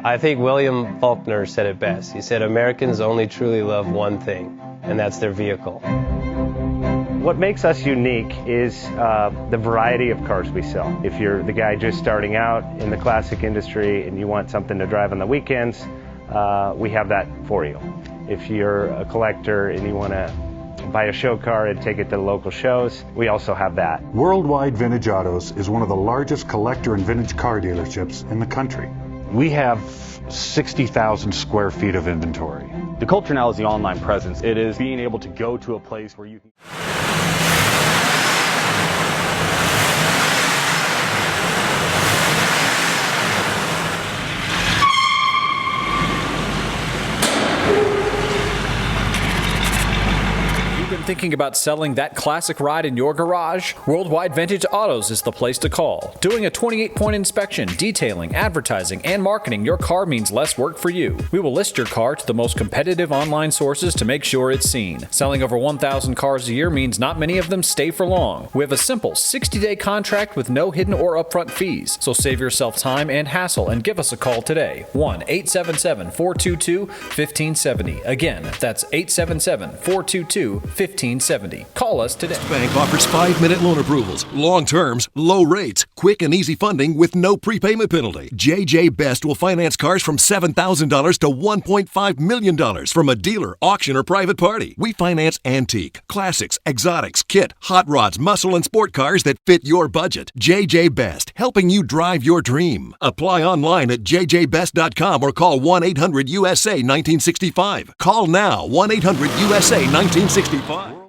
I think William Faulkner said it best. He said, Americans only truly love one thing, and that's their vehicle. What makes us unique is the variety of cars we sell. If you're the guy just starting out in the classic industry and you want something to drive on the weekends, we have that for you. If you're a collector and you want to buy a show car and take it to the local shows, we also have that. Worldwide Vintage Autos is one of the largest collector and vintage car dealerships in the country. We have 60,000 square feet of inventory. The culture now is the online presence. It is being able to go to a place where you can... Thinking about selling that classic ride in your garage? Worldwide Vintage Autos is the place to call. Doing a 28-point inspection, detailing, advertising, and marketing your car means less work for you. We will list your car to the most competitive online sources to make sure it's seen. Selling over 1,000 cars a year means not many of them stay for long. We have a simple 60-day contract with no hidden or upfront fees. So save yourself time and hassle and give us a call today. 1-877-422-1570. Again, that's 877-422-1570. Call us today. Bank offers 5-minute loan approvals, long terms, low rates, quick and easy funding with no prepayment penalty. JJ Best will finance cars from $7,000 to $1.5 million from a dealer, auction, or private party. We finance antique, classics, exotics, kit, hot rods, muscle, and sport cars that fit your budget. JJ Best, helping you drive your dream. Apply online at jjbest.com or call 1-800-USA-1965. Call now, 1-800-USA-1965.